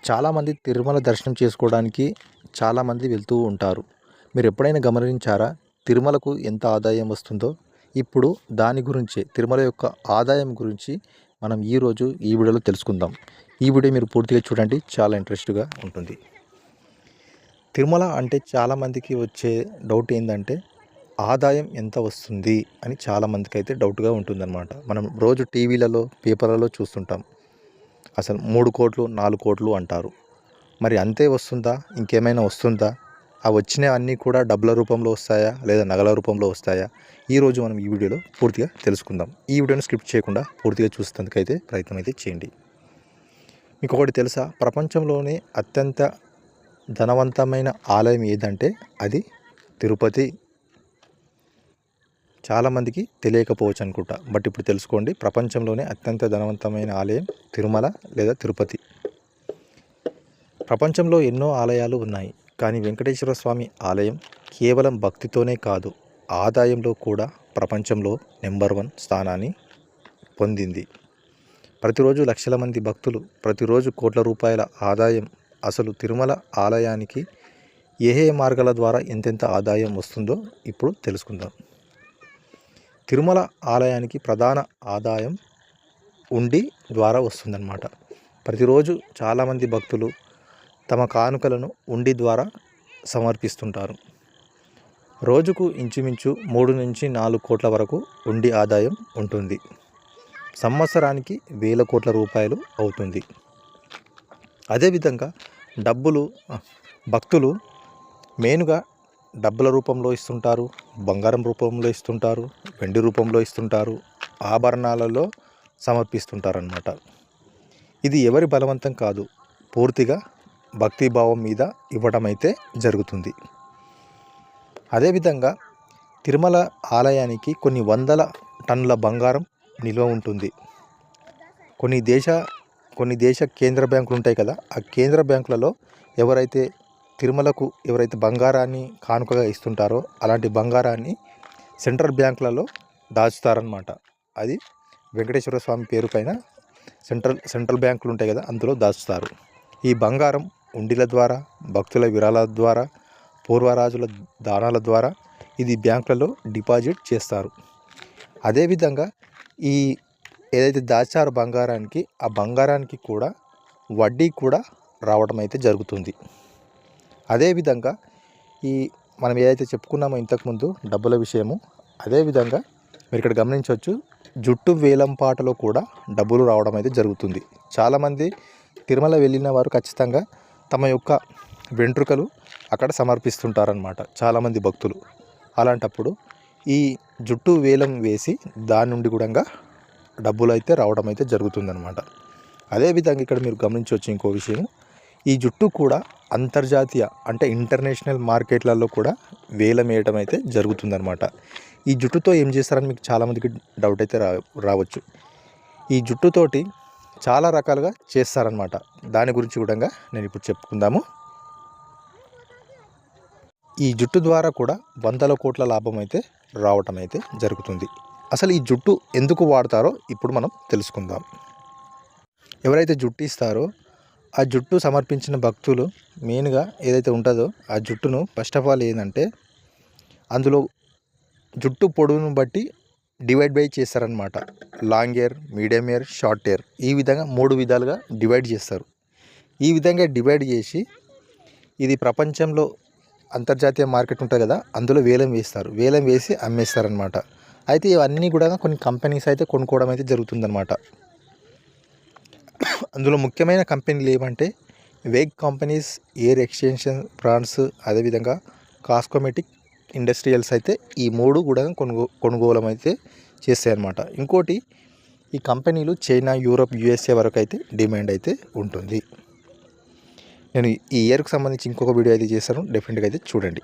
చాలామంది తిరుమల దర్శనం చేసుకోవడానికి చాలామంది వెళ్తూ ఉంటారు. మీరు ఎప్పుడైనా గమనించారా? తిరుమలకు ఎంత ఆదాయం వస్తుందో? ఇప్పుడు దాని గురించే తిరుమల యొక్క ఆదాయం గురించి మనం ఈరోజు ఈ వీడియోలో తెలుసుకుందాం. ఈ వీడియో మీరు పూర్తిగా చూడండి, చాలా ఇంట్రెస్ట్‌గా ఉంటుంది. తిరుమల అంటే చాలామందికి వచ్చే డౌట్ ఏందంటే ఆదాయం ఎంత వస్తుంది అని చాలామందికి అయితే డౌట్‌గా ఉంటుందన్నమాట. మనం రోజు టీవీలలో, పేపర్లలో చూస్తుంటాం. అసలు 3 కోట్లు 4 కోట్లు అంటారు. మరి అంతే వస్తుందా? ఇంకేమైనా వస్తుందా? ఆ వచ్చినవన్నీ కూడా డబ్బుల రూపంలో వస్తాయా? లేదా నగల రూపంలో వస్తాయా? ఈరోజు మనం ఈ వీడియోలో పూర్తిగా తెలుసుకుందాం. ఈ వీడియోని స్కిప్ చేయకుండా పూర్తిగా చూసేందుకైతే ప్రయత్నం అయితే చేయండి. మీకు ఒకటి తెలుసా? ప్రపంచంలోనే అత్యంత ధనవంతమైన ఆలయం ఏదంటే అది తిరుపతి. చాలామందికి తెలియకపోవచ్చు అనుకుంటా, బట్ ఇప్పుడు తెలుసుకోండి. ప్రపంచంలోనే అత్యంత ధనవంతమైన ఆలయం తిరుమల లేదా తిరుపతి. ప్రపంచంలో ఎన్నో ఆలయాలు ఉన్నాయి, కానీ వెంకటేశ్వర స్వామి ఆలయం కేవలం భక్తితోనే కాదు, ఆదాయంలో కూడా ప్రపంచంలో నెంబర్ 1 స్థానాన్ని పొందింది. ప్రతిరోజు లక్షల మంది భక్తులు, ప్రతిరోజు కోట్ల రూపాయల ఆదాయం. అసలు తిరుమల ఆలయానికి ఏ మార్గాల ద్వారా ఎంతెంత ఆదాయం వస్తుందో ఇప్పుడు తెలుసుకుందాం. తిరుమల ఆలయానికి ప్రధాన ఆదాయం ఉండి ద్వారా వస్తుందన్నమాట. ప్రతిరోజు చాలామంది భక్తులు తమ కానుకలను ఉండి ద్వారా సమర్పిస్తుంటారు. రోజుకు ఇంచుమించు 3 నుంచి 4 కోట్ల వరకు ఉండి ఆదాయం ఉంటుంది. సంవత్సరానికి వేల కోట్ల రూపాయలు అవుతుంది. అదేవిధంగా భక్తులు మెయిన్గా డబ్బుల రూపంలో ఇస్తుంటారు, బంగారం రూపంలో ఇస్తుంటారు, వెండి రూపంలో ఇస్తుంటారు, ఆభరణాలలో సమర్పిస్తుంటారన్నమాట. ఇది ఎవరి బలవంతం కాదు, పూర్తిగా భక్తిభావం మీద ఇవ్వడం అయితే జరుగుతుంది. అదేవిధంగా తిరుమల ఆలయానికి కొన్ని వందల టన్నుల బంగారం నిల్వ ఉంటుంది. కొన్ని దేశ కేంద్ర బ్యాంకులు ఉంటాయి కదా, ఆ కేంద్ర బ్యాంకులలో ఎవరైతే బంగారాన్ని కానుకగా ఇస్తుంటారో అలాంటి బంగారాన్ని సెంట్రల్ బ్యాంకులలో దాచుతారనమాట. అది వెంకటేశ్వర స్వామి పేరు పైన సెంట్రల్ బ్యాంకులు ఉంటాయి కదా, అందులో దాచుతారు. ఈ బంగారం ఉండిల ద్వారా, భక్తుల విరాళాల ద్వారా, పూర్వరాజుల దానాల ద్వారా ఇది బ్యాంకులలో డిపాజిట్ చేస్తారు. అదేవిధంగా ఈ ఏదైతే దాచారో బంగారానికి, ఆ బంగారానికి కూడా వడ్డీ కూడా రావడం అయితే జరుగుతుంది. అదేవిధంగా మనం ఏదైతే చెప్పుకున్నామో ఇంతకుముందు డబ్బుల విషయము, అదేవిధంగా మీరు ఇక్కడ గమనించవచ్చు, జుట్టు వేలంపాటలో కూడా డబ్బులు రావడం అయితే జరుగుతుంది. చాలామంది తిరుమల వెళ్ళిన వారు ఖచ్చితంగా తమ యొక్క వెంట్రుకలు అక్కడ సమర్పిస్తుంటారనమాట, చాలామంది భక్తులు. అలాంటప్పుడు ఈ జుట్టు వేలం వేసి దాని నుండి కూడా డబ్బులు అయితే రావడం అయితే జరుగుతుందన్నమాట. అదేవిధంగా ఇక్కడ మీరు గమనించవచ్చు ఇంకో విషయం, ఈ జుట్టు కూడా అంతర్జాతీయ అంటే ఇంటర్నేషనల్ మార్కెట్లలో కూడా వేలం వేయడం అయితే జరుగుతుందన్నమాట. ఈ జుట్టుతో ఏం చేస్తారని మీకు చాలామందికి డౌట్ అయితే రావచ్చు. ఈ జుట్టుతోటి చాలా రకాలుగా చేస్తారనమాట. దాని గురించి కూడా నేను ఇప్పుడు చెప్పుకుందాము. ఈ జుట్టు ద్వారా కూడా వందల కోట్ల లాభం అయితే రావటం అయితే జరుగుతుంది. అసలు ఈ జుట్టు ఎందుకు వాడతారో ఇప్పుడు మనం తెలుసుకుందాం. ఎవరైతే జుట్టు ఇస్తారో ఆ జుట్టు సమర్పించిన భక్తులు మెయిన్గా ఏదైతే ఉంటుందో ఆ జుట్టును ఫస్ట్ ఆఫ్ ఆల్ ఏంటంటే అందులో జుట్టు పొడవును బట్టి డివైడ్ చేస్తారనమాట. Long hair, medium hair, short hair, ఈ విధంగా 3 విధాలుగా డివైడ్ చేస్తారు. ఈ విధంగా డివైడ్ చేసి ఇది ప్రపంచంలో అంతర్జాతీయ మార్కెట్ ఉంటుంది కదా, అందులో వేలం వేస్తారు. వేలం వేసి అమ్మేస్తారనమాట. అయితే ఇవన్నీ కూడా కొన్ని కంపెనీస్ అయితే కొనుక్కోవడం అయితే జరుగుతుందన్నమాట. అందులో ముఖ్యమైన కంపెనీలు ఏమంటే vague companies, air extension brands, అదేవిధంగా కాస్మెటిక్ ఇండస్ట్రియల్స్ అయితే ఈ 3 కూడా కొనుగోలు అయితే చేస్తాయి అన్నమాట. ఇంకోటి ఈ కంపెనీలు చైనా, యూరప్, యూఎస్ఏ వరకు అయితే డిమాండ్ అయితే ఉంటుంది. నేను ఈ ఇయర్కి సంబంధించి ఇంకొక వీడియో అయితే చేస్తాను, డెఫినెట్గా అయితే చూడండి.